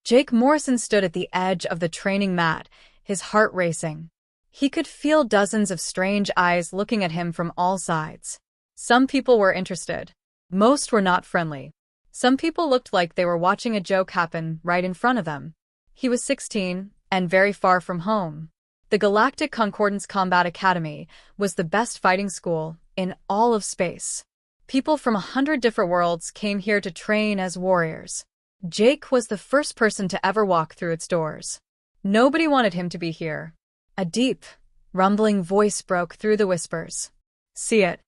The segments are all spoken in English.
Jake Morrison stood at the edge of the training mat, his heart racing. He could feel dozens of strange eyes looking at him from all sides. Some people were interested. Most were not friendly. Some people looked like they were watching a joke happen right in front of them. He was 16, and very far from home. The Galactic Concordance Combat Academy was the best fighting school in all of space. People from 100 different worlds came here to train as warriors. Jake was the first person to ever walk through its doors. Nobody wanted him to be here. A deep, rumbling voice broke through the whispers. "See it."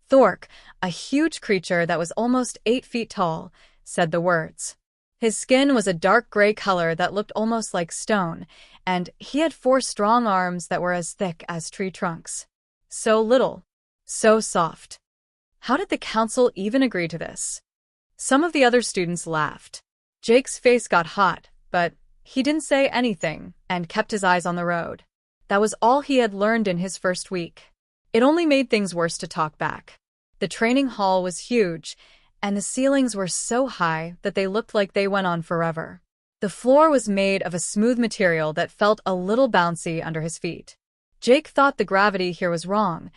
Thork, a huge creature that was almost 8 feet tall, said the words. His skin was a dark gray color that looked almost like stone, and he had 4 strong arms that were as thick as tree trunks. So little, so soft. How did the council even agree to this? Some of the other students laughed. Jake's face got hot, but he didn't say anything and kept his eyes on the road. That was all he had learned in his first week. It only made things worse to talk back. The training hall was huge, and the ceilings were so high that they looked like they went on forever. The floor was made of a smooth material that felt a little bouncy under his feet. Jake thought the gravity here was wrong,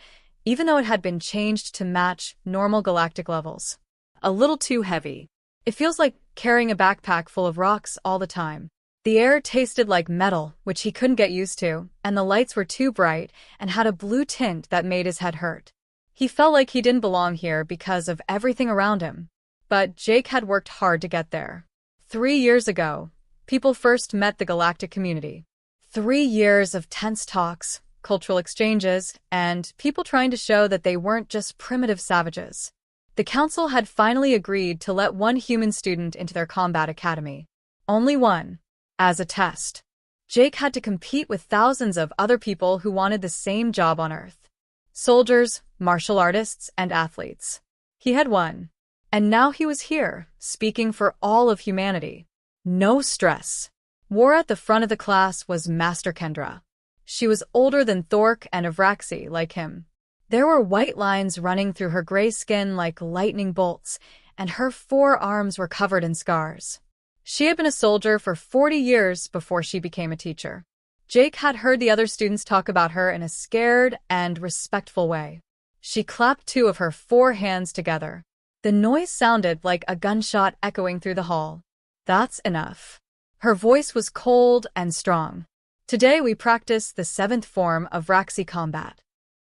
even though it had been changed to match normal galactic levels. A little too heavy. It feels like carrying a backpack full of rocks all the time. The air tasted like metal, which he couldn't get used to, and the lights were too bright and had a blue tint that made his head hurt. He felt like he didn't belong here because of everything around him. But Jake had worked hard to get there. 3 years ago, people first met the galactic community. 3 years of tense talks, cultural exchanges, and people trying to show that they weren't just primitive savages. The council had finally agreed to let 1 human student into their combat academy. Only 1. As a test. Jake had to compete with thousands of other people who wanted the same job on Earth. Soldiers, martial artists, and athletes. He had won. And now he was here, speaking for all of humanity. No stress. War at the front of the class was Master Kendra. She was older than Thork and Avraxi, like him. There were white lines running through her gray skin like lightning bolts, and her 4 arms were covered in scars. She had been a soldier for 40 years before she became a teacher. Jake had heard the other students talk about her in a scared and respectful way. She clapped 2 of her 4 hands together. The noise sounded like a gunshot echoing through the hall. "That's enough." Her voice was cold and strong. "Today we practice the 7th form of Raxi combat.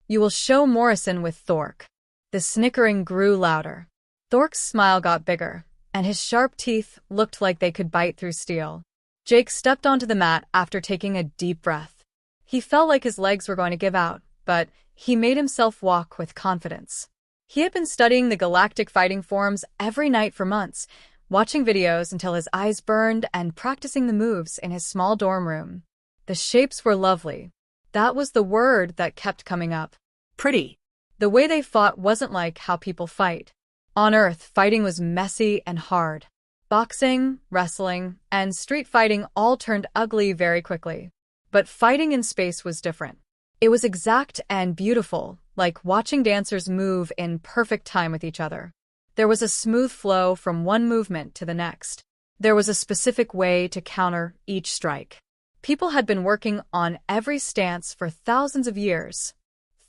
You will show Morrison with Thork." The snickering grew louder. Thork's smile got bigger, and his sharp teeth looked like they could bite through steel. Jake stepped onto the mat after taking a deep breath. He felt like his legs were going to give out, but he made himself walk with confidence. He had been studying the galactic fighting forms every night for months, watching videos until his eyes burned and practicing the moves in his small dorm room. The shapes were lovely. That was the word that kept coming up. Pretty. The way they fought wasn't like how people fight. On Earth, fighting was messy and hard. Boxing, wrestling, and street fighting all turned ugly very quickly. But fighting in space was different. It was exact and beautiful, like watching dancers move in perfect time with each other. There was a smooth flow from one movement to the next. There was a specific way to counter each strike. People had been working on every stance for thousands of years.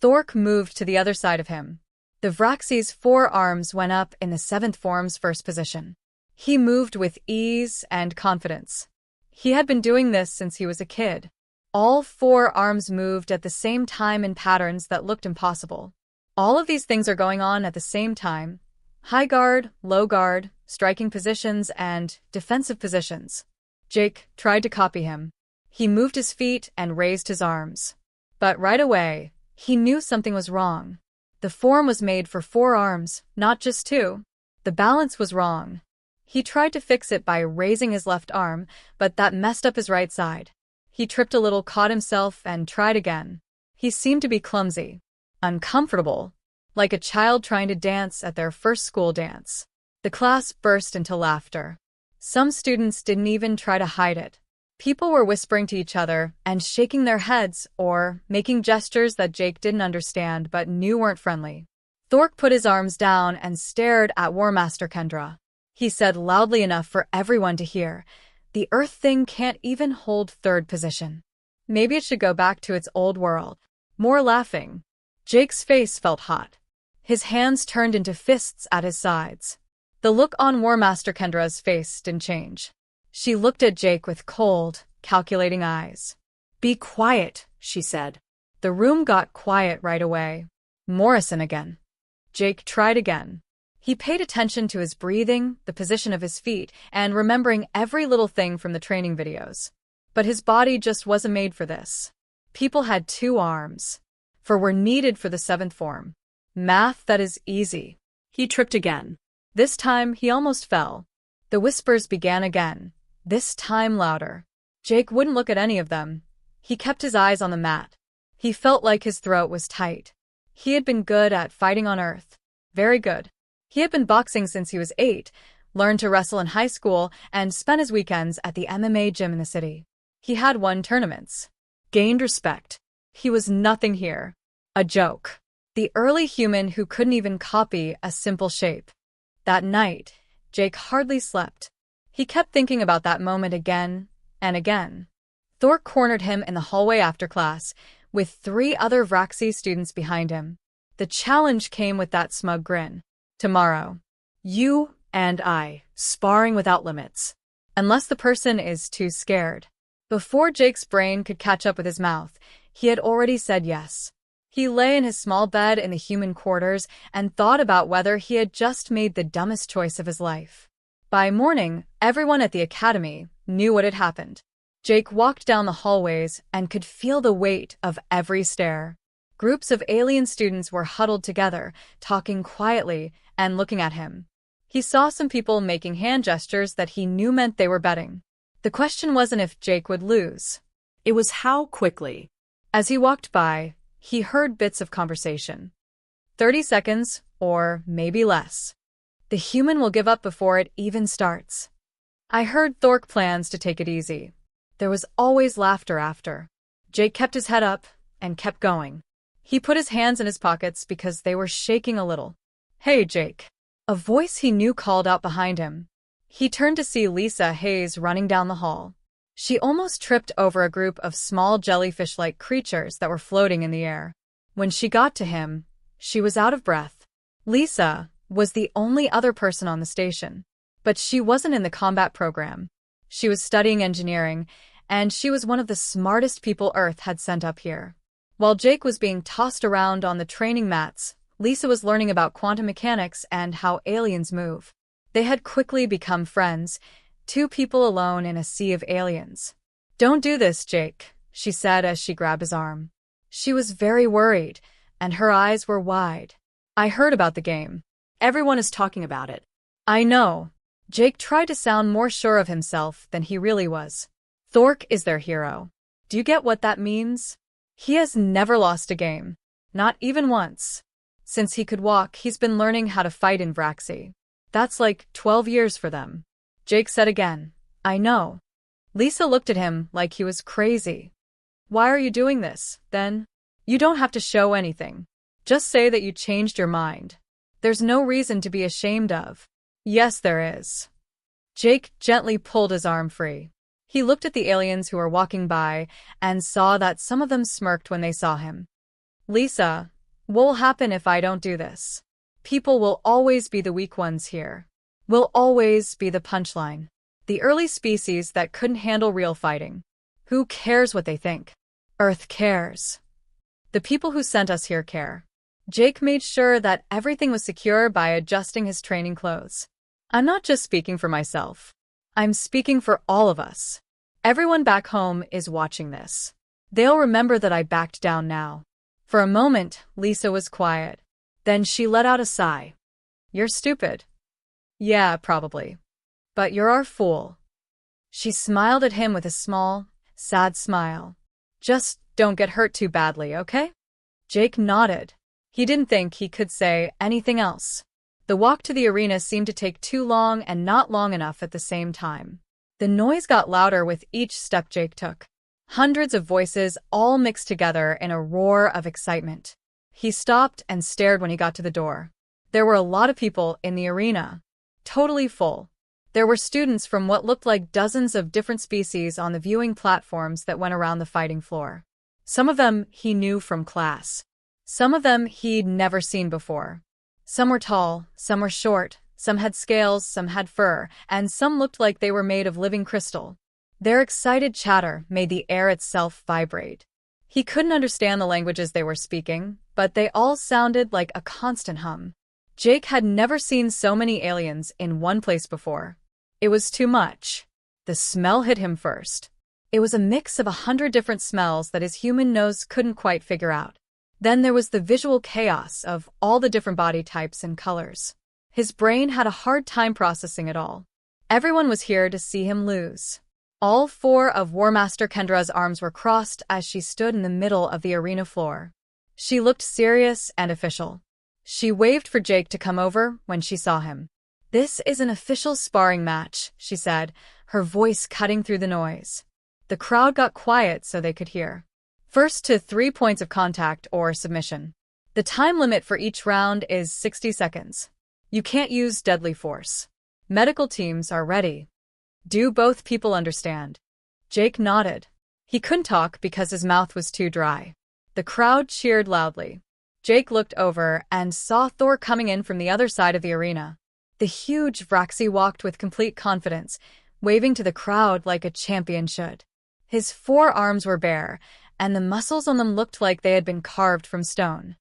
Thork moved to the other side of him. The Vraxi's 4 arms went up in the 7th form's first position. He moved with ease and confidence. He had been doing this since he was a kid. All 4 arms moved at the same time in patterns that looked impossible. All of these things are going on at the same time. High guard, low guard, striking positions, and defensive positions. Jake tried to copy him. He moved his feet and raised his arms. But right away, he knew something was wrong. The form was made for 4 arms, not just 2. The balance was wrong. He tried to fix it by raising his left arm, but that messed up his right side. He tripped a little, caught himself, and tried again. He seemed to be clumsy, uncomfortable, like a child trying to dance at their first school dance. The class burst into laughter. Some students didn't even try to hide it. People were whispering to each other and shaking their heads or making gestures that Jake didn't understand but knew weren't friendly. Thork put his arms down and stared at War Master Kendra. He said loudly enough for everyone to hear, The Earth thing can't even hold third position. Maybe it should go back to its old world. More laughing. Jake's face felt hot. His hands turned into fists at his sides. The look on War Master Kendra's face didn't change. She looked at Jake with cold, calculating eyes. "Be quiet," she said. The room got quiet right away. Morrison again. Jake tried again. He paid attention to his breathing, the position of his feet, and remembering every little thing from the training videos. But his body just wasn't made for this. People had 2 arms. 4 were needed for the 7th form. Math that is easy. He tripped again. This time, he almost fell. The whispers began again, this time louder. Jake wouldn't look at any of them. He kept his eyes on the mat. He felt like his throat was tight. He had been good at fighting on Earth. Very good. He had been boxing since he was 8, learned to wrestle in high school, and spent his weekends at the MMA gym in the city. He had won tournaments. Gained respect. He was nothing here. A joke. The early human who couldn't even copy a simple shape. That night, Jake hardly slept. He kept thinking about that moment again and again. Thor cornered him in the hallway after class, with 3 other Vraxi students behind him. The challenge came with that smug grin. Tomorrow. You and I, sparring without limits. Unless the person is too scared. Before Jake's brain could catch up with his mouth, he had already said yes. He lay in his small bed in the human quarters and thought about whether he had just made the dumbest choice of his life. By morning, everyone at the academy knew what had happened. Jake walked down the hallways and could feel the weight of every stare. Groups of alien students were huddled together, talking quietly and looking at him. He saw some people making hand gestures that he knew meant they were betting. The question wasn't if Jake would lose. It was how quickly. As he walked by, he heard bits of conversation. 30 seconds, or maybe less. The human will give up before it even starts. I heard Thork plans to take it easy. There was always laughter after. Jake kept his head up and kept going. He put his hands in his pockets because they were shaking a little. "Hey, Jake." A voice he knew called out behind him. He turned to see Lisa Hayes running down the hall. She almost tripped over a group of small jellyfish-like creatures that were floating in the air. When she got to him, she was out of breath. Lisa was the only other person on the station. But she wasn't in the combat program. She was studying engineering, and she was one of the smartest people Earth had sent up here. While Jake was being tossed around on the training mats, Lisa was learning about quantum mechanics and how aliens move. They had quickly become friends, 2 people alone in a sea of aliens. "Don't do this, Jake," she said as she grabbed his arm. She was very worried, and her eyes were wide. "I heard about the game. Everyone is talking about it." "I know." Jake tried to sound more sure of himself than he really was. "Thork is their hero. Do you get what that means? He has never lost a game. Not even once. Since he could walk, he's been learning how to fight in Vraxi. That's like 12 years for them." Jake said again, "I know." Lisa looked at him like he was crazy. "Why are you doing this, then? You don't have to show anything. Just say that you changed your mind. There's no reason to be ashamed of." "Yes, there is." Jake gently pulled his arm free. He looked at the aliens who were walking by and saw that some of them smirked when they saw him. "Lisa, what will happen if I don't do this? People will always be the weak ones here. Will always be the punchline. The early species that couldn't handle real fighting. Who cares what they think? Earth cares. The people who sent us here care." Jake made sure that everything was secure by adjusting his training clothes. "I'm not just speaking for myself. I'm speaking for all of us. Everyone back home is watching this. They'll remember that I backed down now." For a moment, Lisa was quiet. Then she let out a sigh. "You're stupid." "Yeah, probably. But you're our fool." She smiled at him with a small, sad smile. "Just don't get hurt too badly, okay?" Jake nodded. He didn't think he could say anything else. The walk to the arena seemed to take too long and not long enough at the same time. The noise got louder with each step Jake took. Hundreds of voices all mixed together in a roar of excitement. He stopped and stared when he got to the door. There were a lot of people in the arena. Totally full. There were students from what looked like dozens of different species on the viewing platforms that went around the fighting floor. Some of them he knew from class. Some of them he'd never seen before. Some were tall, some were short, some had scales, some had fur, and some looked like they were made of living crystal. Their excited chatter made the air itself vibrate. He couldn't understand the languages they were speaking, but they all sounded like a constant hum. Jake had never seen so many aliens in one place before. It was too much. The smell hit him first. It was a mix of 100 different smells that his human nose couldn't quite figure out. Then there was the visual chaos of all the different body types and colors. His brain had a hard time processing it all. Everyone was here to see him lose. All four of War Master Kendra's arms were crossed as she stood in the middle of the arena floor. She looked serious and official. She waved for Jake to come over when she saw him. "This is an official sparring match," she said, her voice cutting through the noise. The crowd got quiet so they could hear. First to 3 points of contact or submission. The time limit for each round is 60 seconds. You can't use deadly force. Medical teams are ready. Do both people understand? Jake nodded. He couldn't talk because his mouth was too dry. The crowd cheered loudly. Jake looked over and saw Thor coming in from the other side of the arena. The huge Vraxi walked with complete confidence, waving to the crowd like a champion should. His 4 arms were bare, and the muscles on them looked like they had been carved from stone.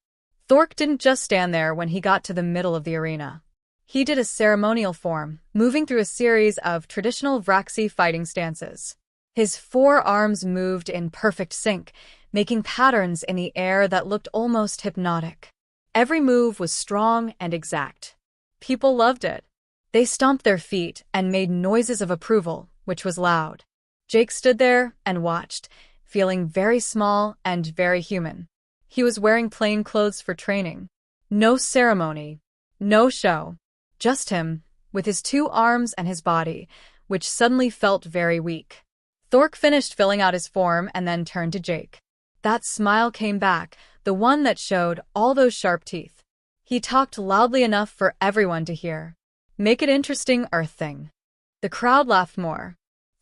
Thork didn't just stand there when he got to the middle of the arena. He did a ceremonial form, moving through a series of traditional Vraxi fighting stances. His 4 arms moved in perfect sync, making patterns in the air that looked almost hypnotic. Every move was strong and exact. People loved it. They stomped their feet and made noises of approval, which was loud. Jake stood there and watched, feeling very small and very human. He was wearing plain clothes for training. No ceremony. No show. Just him, with his 2 arms and his body, which suddenly felt very weak. Thork finished filling out his form and then turned to Jake. That smile came back, the one that showed all those sharp teeth. He talked loudly enough for everyone to hear. "Make it interesting, Earth Thing." The crowd laughed more.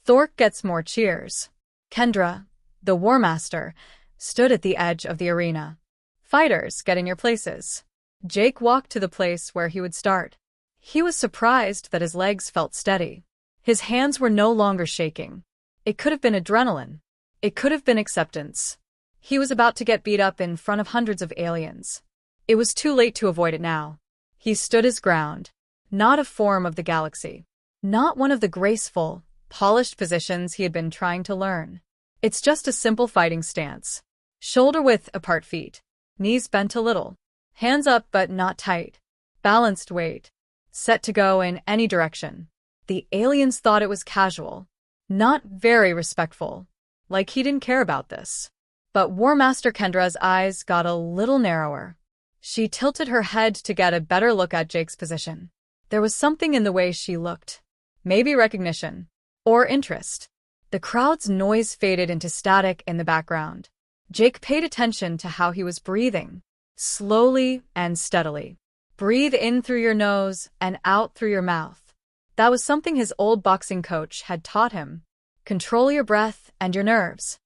Thork gets more cheers. Kendra, the War Master, stood at the edge of the arena. "Fighters, get in your places." Jake walked to the place where he would start. He was surprised that his legs felt steady. His hands were no longer shaking. It could have been adrenaline. It could have been acceptance. He was about to get beat up in front of hundreds of aliens. It was too late to avoid it now. He stood his ground. Not a form of the galaxy. Not one of the graceful, polished positions he had been trying to learn. It's just a simple fighting stance. Shoulder-width apart feet. Knees bent a little. Hands up but not tight. Balanced weight. Set to go in any direction. The aliens thought it was casual. Not very respectful. Like he didn't care about this. But War Master Kendra's eyes got a little narrower. She tilted her head to get a better look at Jake's position. There was something in the way she looked. Maybe recognition. Or interest. The crowd's noise faded into static in the background. Jake paid attention to how he was breathing. Slowly and steadily. Breathe in through your nose and out through your mouth. That was something his old boxing coach had taught him. Control your breath and your nerves.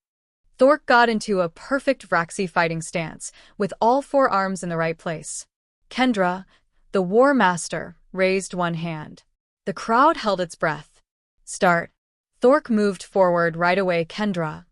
Thork got into a perfect Vraxi fighting stance, with all 4 arms in the right place. Kendra, the War Master, raised one hand. The crowd held its breath. Start. Thork moved forward right away. Kendra,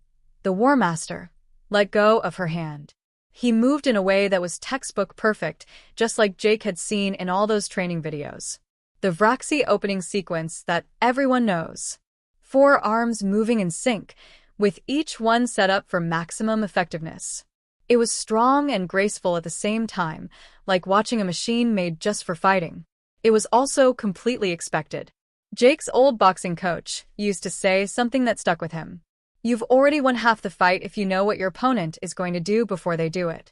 the War Master, let go of her hand. He moved in a way that was textbook perfect, just like Jake had seen in all those training videos. The Vraxi opening sequence that everyone knows. 4 arms moving in sync, with each one set up for maximum effectiveness. It was strong and graceful at the same time, like watching a machine made just for fighting. It was also completely expected. Jake's old boxing coach used to say something that stuck with him. You've already won half the fight if you know what your opponent is going to do before they do it.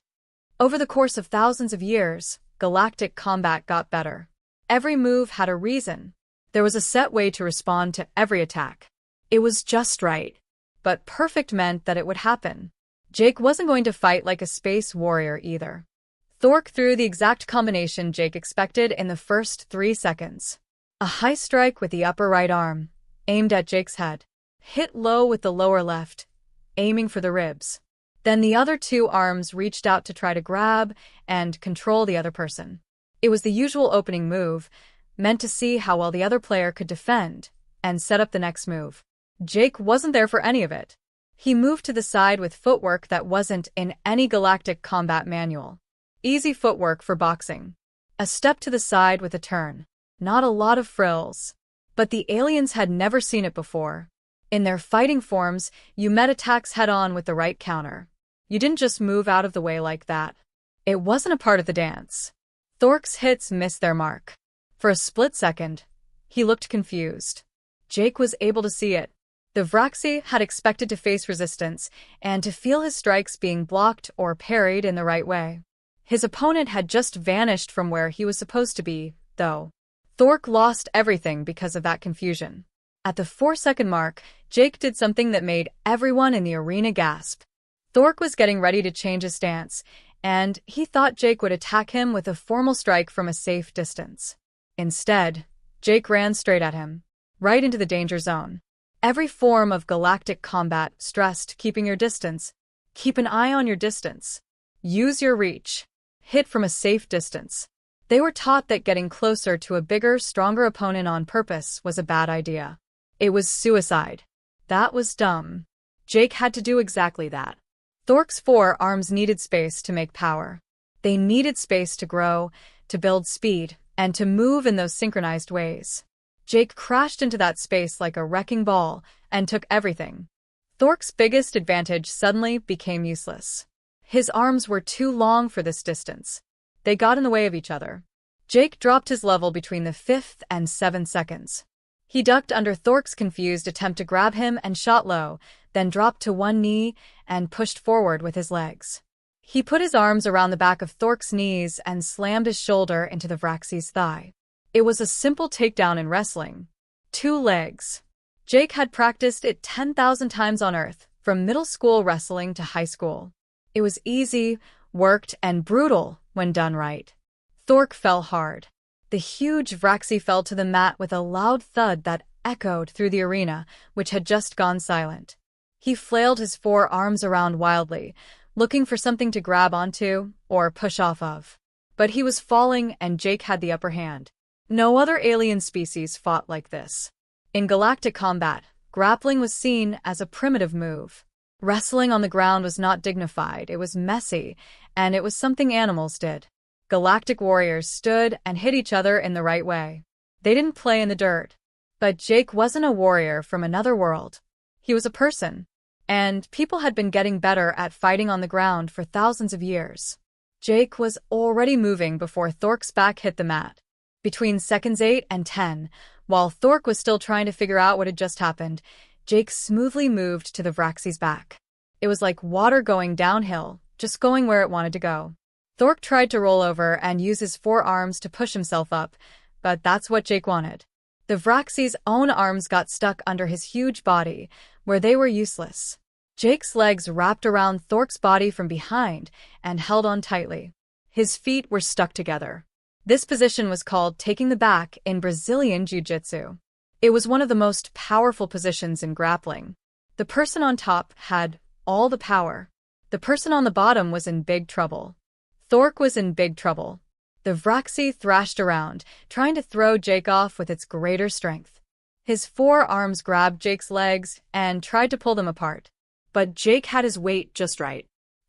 Over the course of thousands of years, galactic combat got better. Every move had a reason. There was a set way to respond to every attack. It was just right. But perfect meant that it would happen. Jake wasn't going to fight like a space warrior either. Thork threw the exact combination Jake expected in the first 3 seconds. A high strike with the upper right arm, aimed at Jake's head. Hit low with the lower left, aiming for the ribs. Then the other two arms reached out to try to grab and control the other person. It was the usual opening move, meant to see how well the other player could defend and set up the next move. Jake wasn't there for any of it. He moved to the side with footwork that wasn't in any galactic combat manual. Easy footwork for boxing. A step to the side with a turn. Not a lot of frills. But the aliens had never seen it before. In their fighting forms, you met attacks head-on with the right counter. You didn't just move out of the way like that. It wasn't a part of the dance. Thork's hits missed their mark. For a split second, he looked confused. Jake was able to see it. The Vraxi had expected to face resistance and to feel his strikes being blocked or parried in the right way. His opponent had just vanished from where he was supposed to be, though. Thork lost everything because of that confusion. At the 4-second mark, Jake did something that made everyone in the arena gasp. Thork was getting ready to change his stance, and he thought Jake would attack him with a formal strike from a safe distance. Instead, Jake ran straight at him, right into the danger zone. Every form of galactic combat stressed keeping your distance. Keep an eye on your distance. Use your reach. Hit from a safe distance. They were taught that getting closer to a bigger, stronger opponent on purpose was a bad idea. It was suicide. That was dumb. Jake had to do exactly that. Thork's forearms needed space to make power. They needed space to grow, to build speed, and to move in those synchronized ways. Jake crashed into that space like a wrecking ball and took everything. Thork's biggest advantage suddenly became useless. His arms were too long for this distance. They got in the way of each other. Jake dropped his level between the 5th and 7th seconds. He ducked under Thork's confused attempt to grab him and shot low, then dropped to one knee and pushed forward with his legs. He put his arms around the back of Thork's knees and slammed his shoulder into the Vraxi's thigh. It was a simple takedown in wrestling. 2 legs. Jake had practiced it 10,000 times on Earth, from middle school wrestling to high school. It was easy, worked, and brutal when done right. Thork fell hard. The huge Vraxi fell to the mat with a loud thud that echoed through the arena, which had just gone silent. He flailed his forearms around wildly, looking for something to grab onto or push off of. But he was falling and Jake had the upper hand. No other alien species fought like this. In galactic combat, grappling was seen as a primitive move. Wrestling on the ground was not dignified, it was messy, and it was something animals did. Galactic warriors stood and hit each other in the right way. They didn't play in the dirt. But Jake wasn't a warrior from another world. He was a person. And people had been getting better at fighting on the ground for thousands of years. Jake was already moving before Thork's back hit the mat. Between seconds 8 and 10, while Thork was still trying to figure out what had just happened, Jake smoothly moved to the Vraxi's back. It was like water going downhill, just going where it wanted to go. Thork tried to roll over and use his forearms to push himself up, but that's what Jake wanted. The Vraxi's own arms got stuck under his huge body, where they were useless. Jake's legs wrapped around Thork's body from behind and held on tightly. His feet were stuck together. This position was called taking the back in Brazilian Jiu-Jitsu. It was one of the most powerful positions in grappling. The person on top had all the power. The person on the bottom was in big trouble. Thork was in big trouble. The Vraxi thrashed around, trying to throw Jake off with its greater strength. His forearms grabbed Jake's legs and tried to pull them apart. But Jake had his weight just right.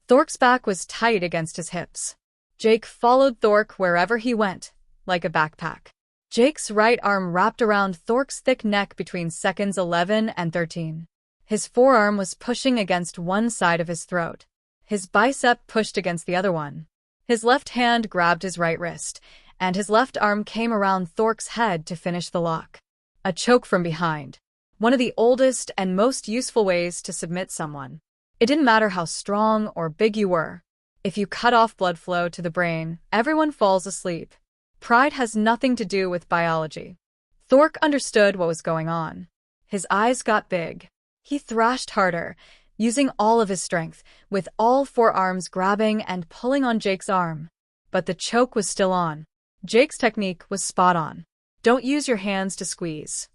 Thork's back was tight against his hips. Jake followed Thork wherever he went, like a backpack. Jake's right arm wrapped around Thork's thick neck between seconds 11 and 13. His forearm was pushing against one side of his throat. His bicep pushed against the other one. His left hand grabbed his right wrist, and his left arm came around Thork's head to finish the lock. A choke from behind. One of the oldest and most useful ways to submit someone. It didn't matter how strong or big you were. If you cut off blood flow to the brain, everyone falls asleep. Pride has nothing to do with biology. Thork understood what was going on. His eyes got big. He thrashed harder, using all of his strength, with all four arms grabbing and pulling on Jake's arm. But the choke was still on. Jake's technique was spot on. Don't use your hands to squeeze.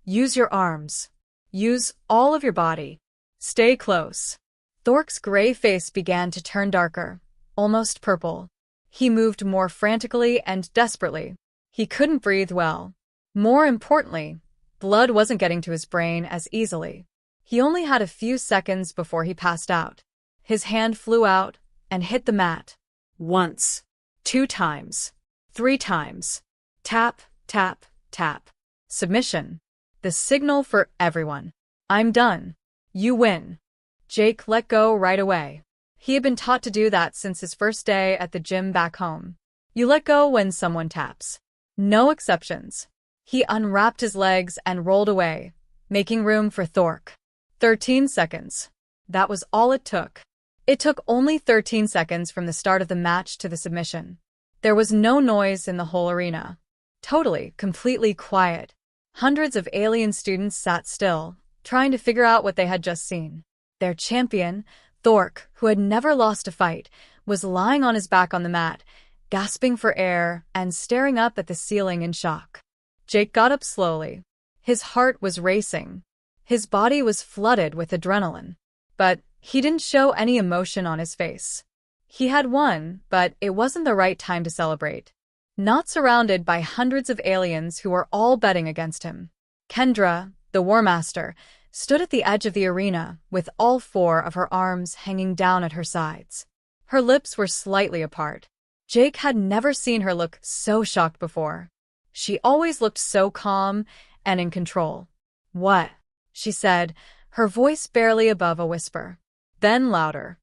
Use your arms. Use all of your body. Stay close. Thork's gray face began to turn darker, almost purple. He moved more frantically and desperately. He couldn't breathe well. More importantly, blood wasn't getting to his brain as easily. He only had a few seconds before he passed out. His hand flew out and hit the mat. Once. 2 times. 3 times. Tap, tap, tap. Submission. The signal for everyone. I'm done. You win. Jake let go right away. He had been taught to do that since his first day at the gym back home. You let go when someone taps. No exceptions. He unwrapped his legs and rolled away, making room for Thork. 13 seconds. That was all it took. It took only 13 seconds from the start of the match to the submission. There was no noise in the whole arena. Totally, completely quiet. Hundreds of alien students sat still, trying to figure out what they had just seen. Their champion, Thork, who had never lost a fight, was lying on his back on the mat, gasping for air and staring up at the ceiling in shock. Jake got up slowly. His heart was racing. His body was flooded with adrenaline. But he didn't show any emotion on his face. He had won, but it wasn't the right time to celebrate. Not surrounded by hundreds of aliens who were all betting against him. Kendra, the War Master, stood at the edge of the arena with all 4 of her arms hanging down at her sides. Her lips were slightly apart. Jake had never seen her look so shocked before. She always looked so calm and in control. "What?" she said, her voice barely above a whisper. Then louder.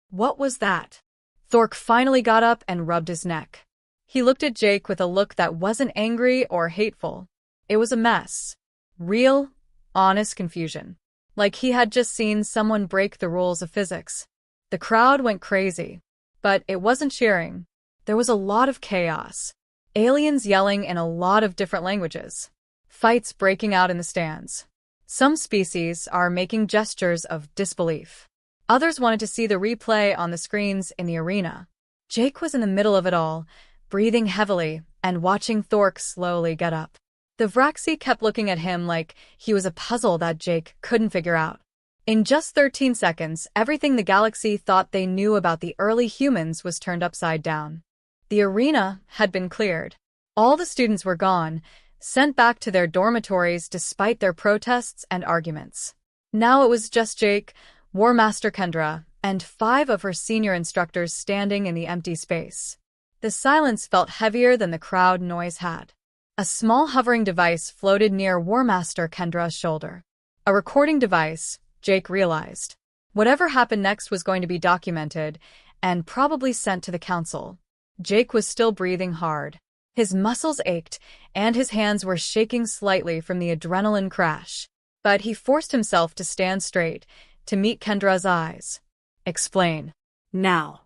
"What was that?" Thork finally got up and rubbed his neck. He looked at Jake with a look that wasn't angry or hateful. It was a mess. Real, honest confusion. Like he had just seen someone break the rules of physics. The crowd went crazy. But it wasn't cheering. There was a lot of chaos. Aliens yelling in a lot of different languages. Fights breaking out in the stands. Some species are making gestures of disbelief. Others wanted to see the replay on the screens in the arena. Jake was in the middle of it all, breathing heavily and watching Thork slowly get up. The Vraxi kept looking at him like he was a puzzle that Jake couldn't figure out. In just 13 seconds, everything the galaxy thought they knew about the early humans was turned upside down. The arena had been cleared. All the students were gone, sent back to their dormitories despite their protests and arguments. Now it was just Jake, War Master Kendra, and 5 of her senior instructors standing in the empty space. The silence felt heavier than the crowd noise had. A small hovering device floated near War Master Kendra's shoulder. A recording device, Jake realized. Whatever happened next was going to be documented and probably sent to the council. Jake was still breathing hard. His muscles ached, and his hands were shaking slightly from the adrenaline crash. But he forced himself to stand straight, to meet Kendra's eyes. "Explain. Now."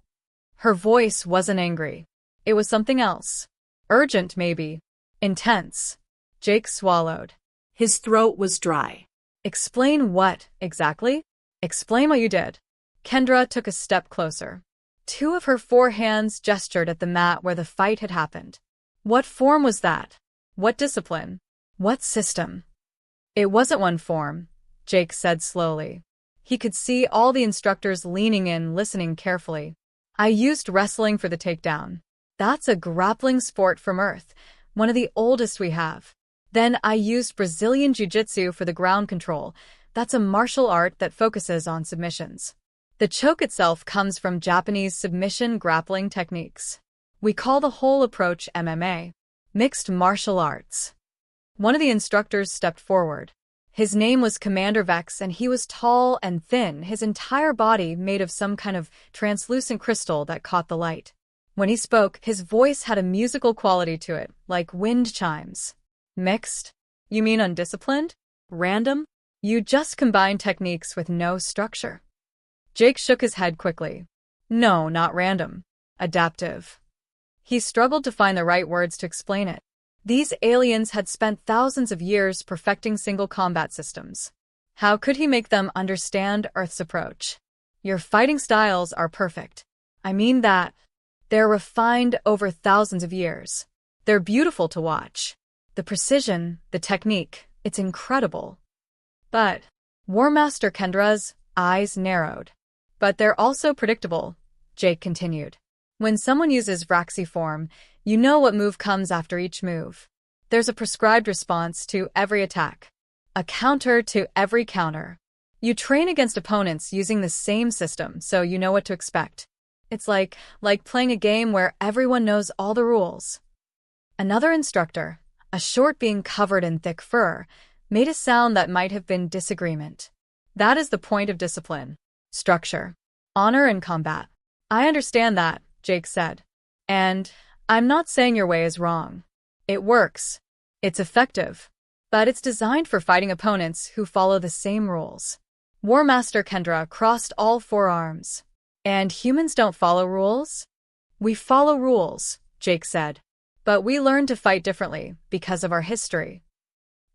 Her voice wasn't angry. It was something else. Urgent, maybe. Intense. Jake swallowed. His throat was dry. "Explain what, exactly?" "Explain what you did." Kendra took a step closer. 2 of her 4 hands gestured at the mat where the fight had happened. What form was that? What discipline? What system? It wasn't one form, Jake said slowly. He could see all the instructors leaning in, listening carefully. I used wrestling for the takedown. That's a grappling sport from Earth, one of the oldest we have. Then I used Brazilian Jiu-Jitsu for the ground control. That's a martial art that focuses on submissions. The choke itself comes from Japanese submission grappling techniques. We call the whole approach MMA, mixed martial arts. One of the instructors stepped forward. His name was Commander Vex, and he was tall and thin, his entire body made of some kind of translucent crystal that caught the light. When he spoke, his voice had a musical quality to it, like wind chimes. Mixed? You mean undisciplined? Random? You just combine techniques with no structure. Jake shook his head quickly. No, not random. Adaptive. He struggled to find the right words to explain it. These aliens had spent thousands of years perfecting single combat systems. How could he make them understand Earth's approach? Your fighting styles are perfect. I mean that. They're refined over thousands of years. They're beautiful to watch. The precision, the technique, it's incredible. But War Master Kendra's eyes narrowed. But they're also predictable, Jake continued. When someone uses Vraxi form, you know what move comes after each move. There's a prescribed response to every attack. A counter to every counter. You train against opponents using the same system, so you know what to expect. It's like playing a game where everyone knows all the rules. Another instructor, a short being covered in thick fur, made a sound that might have been disagreement. That is the point of discipline. Structure. Honor in combat. I understand that, Jake said. And I'm not saying your way is wrong. It works. It's effective. But it's designed for fighting opponents who follow the same rules. War Master Kendra crossed all four arms. And humans don't follow rules? We follow rules, Jake said. But we learn to fight differently because of our history.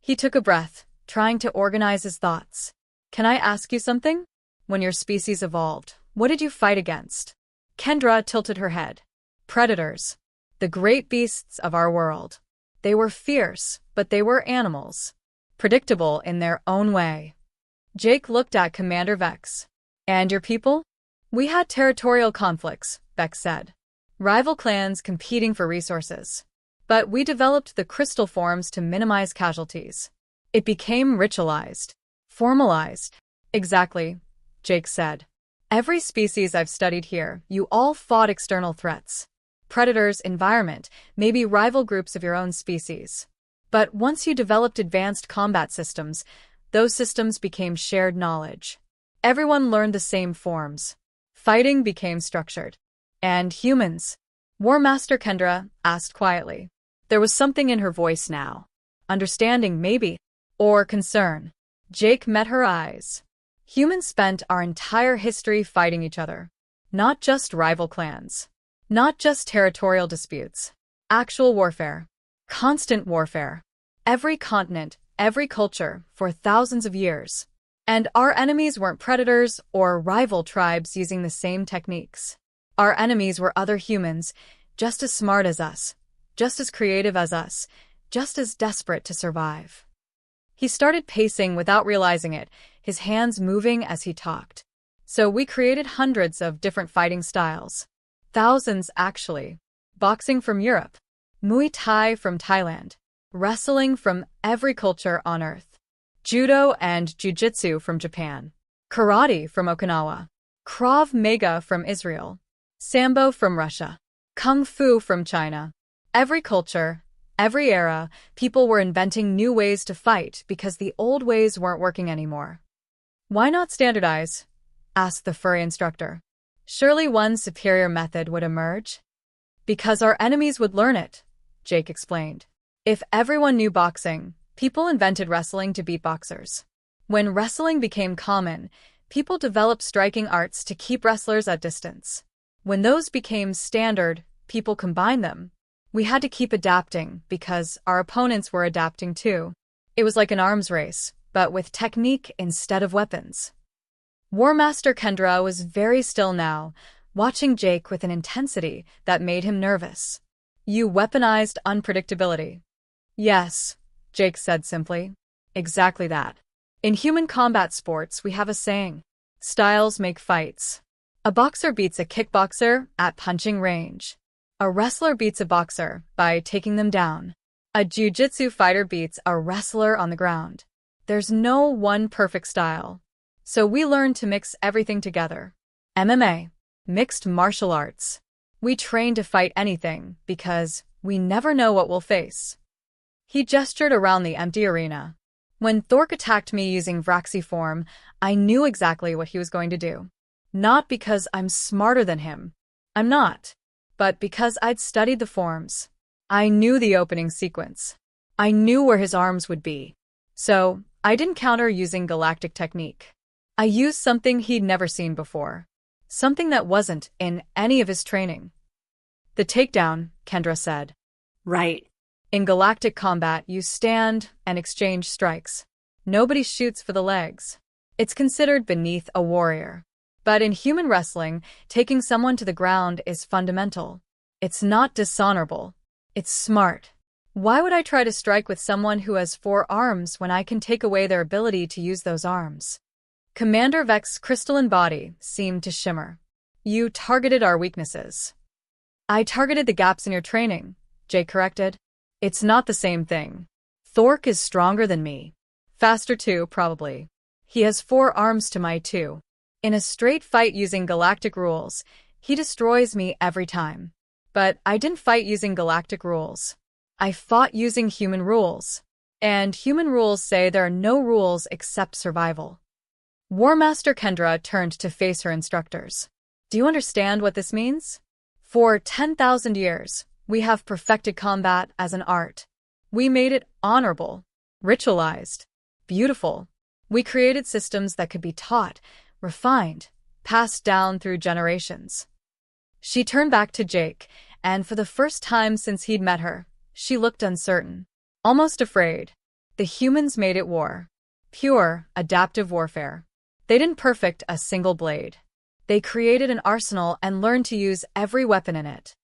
He took a breath, trying to organize his thoughts. Can I ask you something? When your species evolved, what did you fight against? Kendra tilted her head. Predators. The great beasts of our world. They were fierce, but they were animals. Predictable in their own way. Jake looked at Commander Vex. And your people? We had territorial conflicts, Vex said. Rival clans competing for resources. But we developed the crystal forms to minimize casualties. It became ritualized. Formalized. Exactly, Jake said. Every species I've studied here, you all fought external threats. Predators, environment, maybe rival groups of your own species. But once you developed advanced combat systems, those systems became shared knowledge. Everyone learned the same forms. Fighting became structured. And humans? War Master Kendra asked quietly. There was something in her voice now. Understanding, maybe. Or concern. Jake met her eyes. Humans spent our entire history fighting each other. Not just rival clans. Not just territorial disputes. Actual warfare. Constant warfare. Every continent, every culture, for thousands of years. And our enemies weren't predators or rival tribes using the same techniques. Our enemies were other humans, just as smart as us, just as creative as us, just as desperate to survive. He started pacing without realizing it, his hands moving as he talked. So we created hundreds of different fighting styles. Thousands, actually. Boxing from Europe. Muay Thai from Thailand. Wrestling from every culture on Earth. Judo and Jiu-Jitsu from Japan. Karate from Okinawa. Krav Maga from Israel. Sambo from Russia. Kung Fu from China. Every culture, every era, people were inventing new ways to fight because the old ways weren't working anymore. Why not standardize? Asked the furry instructor. Surely one superior method would emerge? Because our enemies would learn it, Jake explained. If everyone knew boxing, people invented wrestling to beat boxers. When wrestling became common, people developed striking arts to keep wrestlers at distance. When those became standard, people combined them. We had to keep adapting because our opponents were adapting too. It was like an arms race, but with technique instead of weapons. War Master Kendra was very still now, watching Jake with an intensity that made him nervous. You weaponized unpredictability. Yes, Jake said simply. Exactly that. In human combat sports, we have a saying. Styles make fights. A boxer beats a kickboxer at punching range. A wrestler beats a boxer by taking them down. A jiu-jitsu fighter beats a wrestler on the ground. There's no one perfect style. So we learned to mix everything together. MMA. Mixed martial arts. We train to fight anything because we never know what we'll face. He gestured around the empty arena. When Thork attacked me using Vraxi form, I knew exactly what he was going to do. Not because I'm smarter than him. I'm not. But because I'd studied the forms. I knew the opening sequence. I knew where his arms would be. So, I didn't counter using galactic technique. I used something he'd never seen before. Something that wasn't in any of his training. The takedown, Kendra said. Right. In galactic combat, you stand and exchange strikes. Nobody shoots for the legs. It's considered beneath a warrior. But in human wrestling, taking someone to the ground is fundamental. It's not dishonorable. It's smart. Why would I try to strike with someone who has 4 arms when I can take away their ability to use those arms? Commander Vex's crystalline body seemed to shimmer. You targeted our weaknesses. I targeted the gaps in your training, Jake corrected. It's not the same thing. Thork is stronger than me. Faster too, probably. He has 4 arms to my 2. In a straight fight using galactic rules, he destroys me every time. But I didn't fight using galactic rules. I fought using human rules. And human rules say there are no rules except survival. War Master Kendra turned to face her instructors. Do you understand what this means? For 10,000 years, we have perfected combat as an art. We made it honorable, ritualized, beautiful. We created systems that could be taught, refined, passed down through generations. She turned back to Jake, and for the first time since he'd met her, she looked uncertain, almost afraid. The humans made it war. Pure, adaptive warfare. They didn't perfect a single blade. They created an arsenal and learned to use every weapon in it.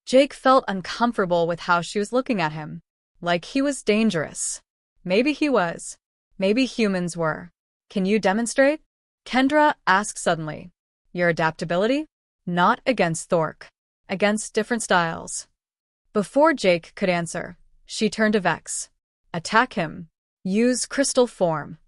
Jake felt uncomfortable with how she was looking at him, like he was dangerous. Maybe he was. Maybe humans were. Can you demonstrate? Kendra asked suddenly. Your adaptability? Not against Thork. Against different styles. Before Jake could answer, she turned to Vex. Attack him. Use crystal form.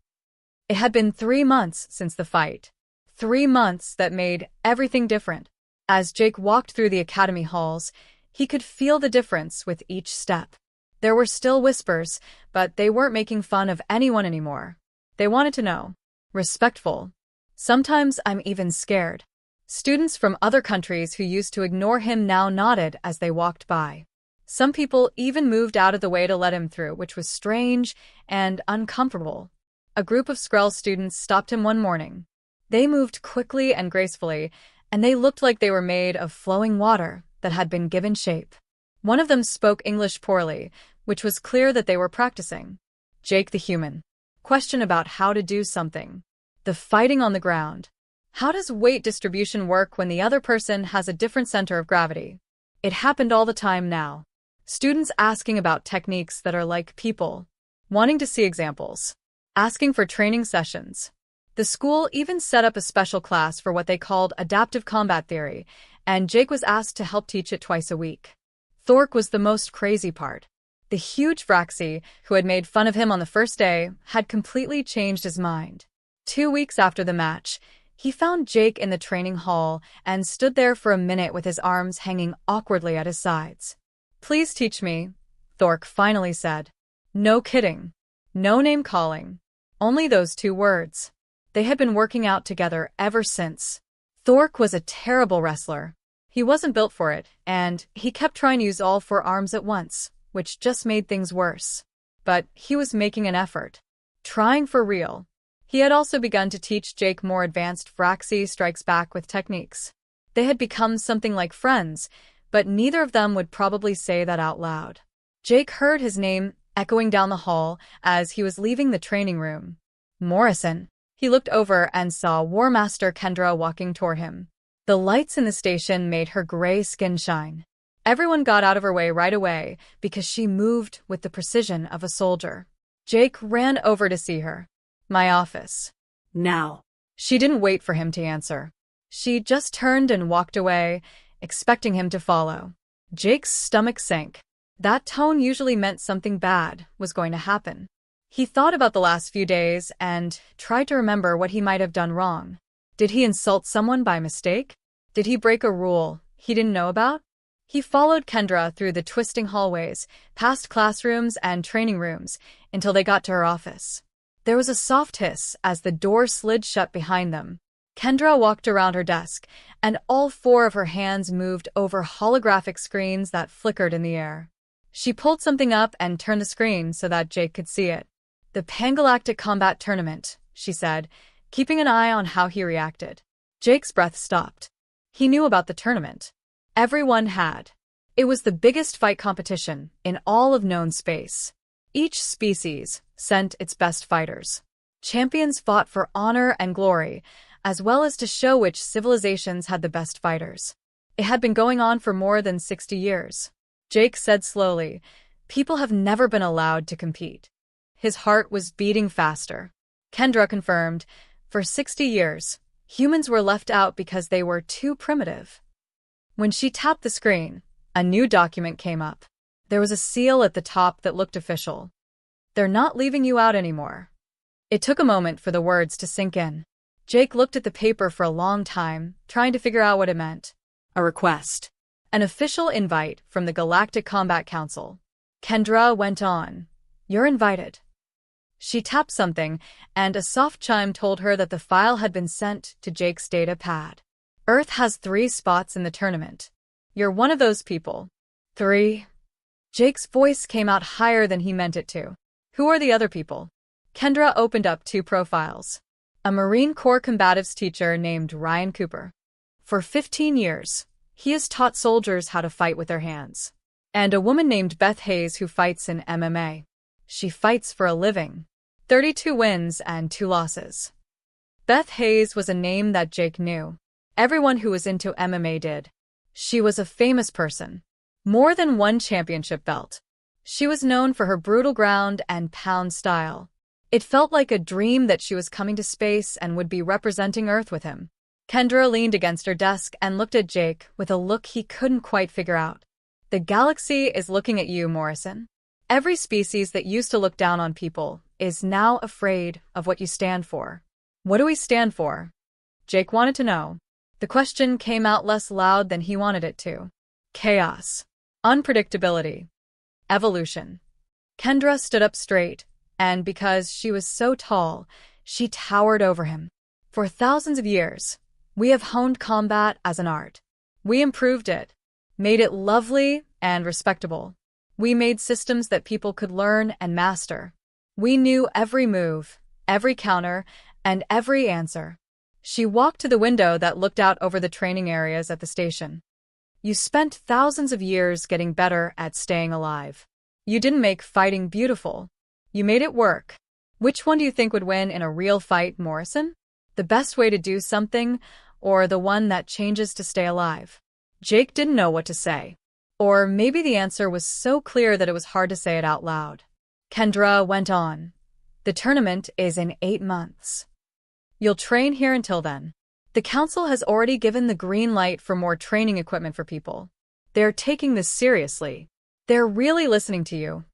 It had been 3 months since the fight. 3 months that made everything different. As Jake walked through the academy halls, he could feel the difference with each step. There were still whispers, but they weren't making fun of anyone anymore. They wanted to know. Respectful. Sometimes I'm even scared. Students from other countries who used to ignore him now nodded as they walked by. Some people even moved out of the way to let him through, which was strange and uncomfortable. A group of Skrell students stopped him one morning. They moved quickly and gracefully, and they looked like they were made of flowing water that had been given shape. One of them spoke English poorly, which was clear that they were practicing. Jake the human. Question about how to do something. The fighting on the ground. How does weight distribution work when the other person has a different center of gravity? It happened all the time now. Students asking about techniques that are like people. Wanting to see examples. Asking for training sessions. The school even set up a special class for what they called adaptive combat theory, and Jake was asked to help teach it twice a week. Thork was the most crazy part. The huge Vraxi, who had made fun of him on the first day, had completely changed his mind. 2 weeks after the match, he found Jake in the training hall and stood there for a minute with his arms hanging awkwardly at his sides. Please teach me, Thork finally said. No kidding. No name-calling. Only those 2 words. They had been working out together ever since. Thork was a terrible wrestler. He wasn't built for it, and he kept trying to use all 4 arms at once, which just made things worse. But he was making an effort. Trying for real. He had also begun to teach Jake more advanced Vraxi strikes back with techniques. They had become something like friends, but neither of them would probably say that out loud. Jake heard his name echoing down the hall as he was leaving the training room. Morrison. He looked over and saw War Master Kendra walking toward him. The lights in the station made her gray skin shine. Everyone got out of her way right away because she moved with the precision of a soldier. Jake ran over to see her. My office. Now. She didn't wait for him to answer. She just turned and walked away, expecting him to follow. Jake's stomach sank. That tone usually meant something bad was going to happen. He thought about the last few days and tried to remember what he might have done wrong. Did he insult someone by mistake? Did he break a rule he didn't know about? He followed Kendra through the twisting hallways, past classrooms and training rooms, until they got to her office. There was a soft hiss as the door slid shut behind them. Kendra walked around her desk, and all 4 of her hands moved over holographic screens that flickered in the air. She pulled something up and turned the screen so that Jake could see it. The Pangalactic Combat Tournament, she said, keeping an eye on how he reacted. Jake's breath stopped. He knew about the tournament. Everyone had. It was the biggest fight competition in all of known space. Each species sent its best fighters. Champions fought for honor and glory, as well as to show which civilizations had the best fighters. It had been going on for more than 60 years. Jake said slowly, People have never been allowed to compete. His heart was beating faster. Kendra confirmed, for 60 years, humans were left out because they were too primitive. When she tapped the screen, a new document came up. There was a seal at the top that looked official. They're not leaving you out anymore. It took a moment for the words to sink in. Jake looked at the paper for a long time, trying to figure out what it meant. A request. An official invite from the Galactic Combat Council. Kendra went on. You're invited. She tapped something, and a soft chime told her that the file had been sent to Jake's data pad. Earth has 3 spots in the tournament. You're one of those people. 3. Jake's voice came out higher than he meant it to. Who are the other people? Kendra opened up 2 profiles. A Marine Corps combatives teacher named Ryan Cooper. For 15 years, he has taught soldiers how to fight with their hands. And a woman named Beth Hayes who fights in MMA. She fights for a living. 32 wins and 2 losses. Beth Hayes was a name that Jake knew. Everyone who was into MMA did. She was a famous person. More than 1 championship belt. She was known for her brutal ground and pound style. It felt like a dream that she was coming to space and would be representing Earth with him. Kendra leaned against her desk and looked at Jake with a look he couldn't quite figure out. The galaxy is looking at you, Morrison. Every species that used to look down on people is now afraid of what you stand for. What do we stand for? Jake wanted to know. The question came out less loud than he wanted it to. Chaos. Unpredictability. Evolution. Kendra stood up straight, and because she was so tall, she towered over him. For thousands of years, we have honed combat as an art. We improved it, made it lovely and respectable. We made systems that people could learn and master. We knew every move, every counter, and every answer. She walked to the window that looked out over the training areas at the station. You spent thousands of years getting better at staying alive. You didn't make fighting beautiful. You made it work. Which one do you think would win in a real fight, Morrison? The best way to do something, or the one that changes to stay alive? Jake didn't know what to say. Or maybe the answer was so clear that it was hard to say it out loud. Kendra went on. The tournament is in 8 months. You'll train here until then. The council has already given the green light for more training equipment for people. They're taking this seriously. They're really listening to you.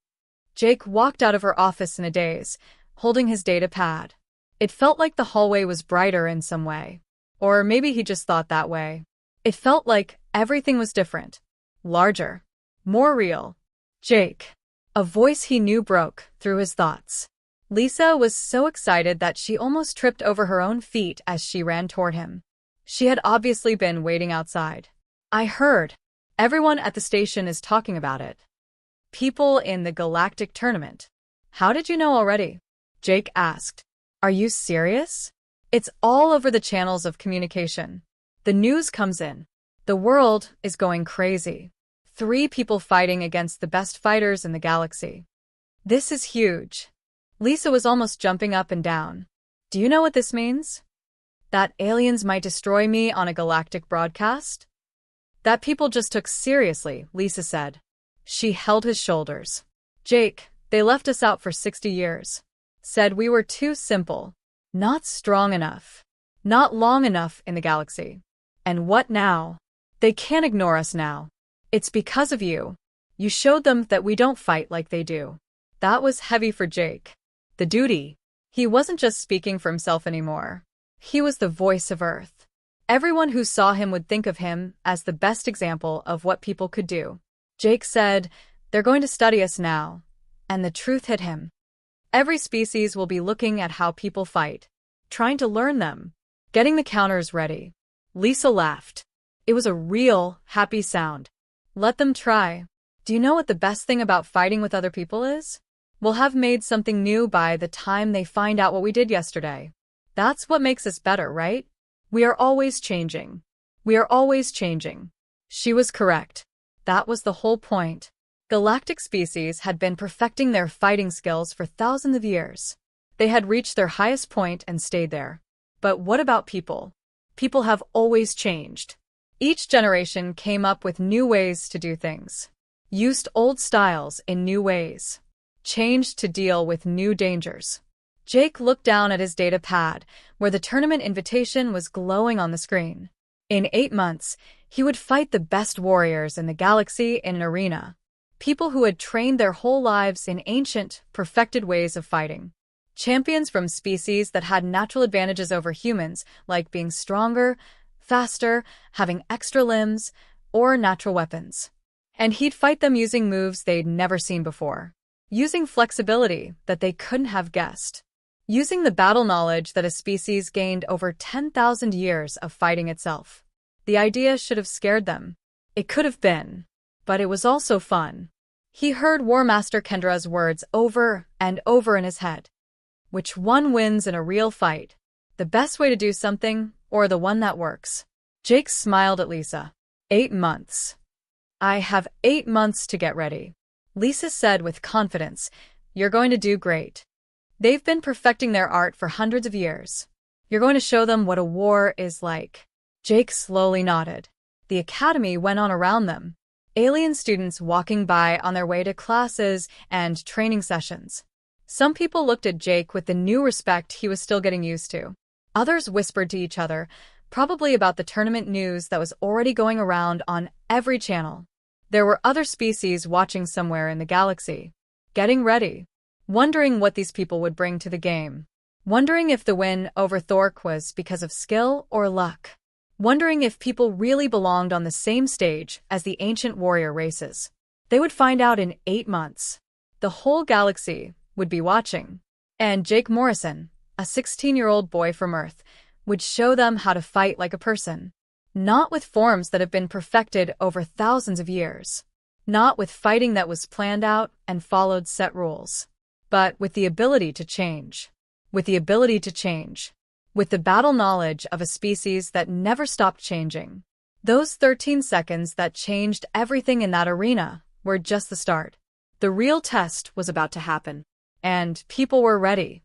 Jake walked out of her office in a daze, holding his data pad. It felt like the hallway was brighter in some way. Or maybe he just thought that way. It felt like everything was different. Larger. More real. Jake. A voice he knew broke through his thoughts. Lisa was so excited that she almost tripped over her own feet as she ran toward him. She had obviously been waiting outside. I heard. Everyone at the station is talking about it. People in the galactic tournament. How did you know already? Jake asked. Are you serious? It's all over the channels of communication. The news comes in. The world is going crazy. 3 people fighting against the best fighters in the galaxy. This is huge. Lisa was almost jumping up and down. Do you know what this means? That aliens might destroy me on a galactic broadcast? That people just took seriously, Lisa said. She held his shoulders. Jake, they left us out for 60 years. Said we were too simple. Not strong enough. Not long enough in the galaxy. And what now? They can't ignore us now. It's because of you. You showed them that we don't fight like they do. That was heavy for Jake. The duty. He wasn't just speaking for himself anymore. He was the voice of Earth. Everyone who saw him would think of him as the best example of what people could do. Jake said, they're going to study us now. And the truth hit him. Every species will be looking at how people fight, trying to learn them, getting the counters ready. Lisa laughed. It was a real, happy sound. Let them try. Do you know what the best thing about fighting with other people is? We'll have made something new by the time they find out what we did yesterday. That's what makes us better, right? We are always changing. We are always changing. She was correct. That was the whole point. Galactic species had been perfecting their fighting skills for thousands of years. They had reached their highest point and stayed there. But what about people? People have always changed. Each generation came up with new ways to do things. used old styles in new ways, changed to deal with new dangers. Jake looked down at his data pad, where the tournament invitation was glowing on the screen. In 8 months, he would fight the best warriors in the galaxy in an arena. People who had trained their whole lives in ancient, perfected ways of fighting. Champions from species that had natural advantages over humans, like being stronger, faster, having extra limbs, or natural weapons. And he'd fight them using moves they'd never seen before. Using flexibility that they couldn't have guessed. Using the battle knowledge that a species gained over 10,000 years of fighting itself. The idea should have scared them. It could have been. But it was also fun. He heard War Master Kendra's words over and over in his head. Which one wins in a real fight? The best way to do something, or the one that works? Jake smiled at Lisa. 8 months. I have 8 months to get ready. Lisa said with confidence, you're going to do great. They've been perfecting their art for hundreds of years. You're going to show them what a war is like. Jake slowly nodded. The academy went on around them. Alien students walking by on their way to classes and training sessions. Some people looked at Jake with the new respect he was still getting used to. Others whispered to each other, probably about the tournament news that was already going around on every channel. There were other species watching somewhere in the galaxy, getting ready, wondering what these people would bring to the game, wondering if the win over Thork was because of skill or luck, wondering if people really belonged on the same stage as the ancient warrior races. They would find out in 8 months. The whole galaxy would be watching. And Jake Morrison, a 16-year-old boy from Earth, would show them how to fight like a person. Not with forms that have been perfected over thousands of years. Not with fighting that was planned out and followed set rules. But with the ability to change. With the ability to change. With the battle knowledge of a species that never stopped changing. Those 13 seconds that changed everything in that arena were just the start. The real test was about to happen. And people were ready.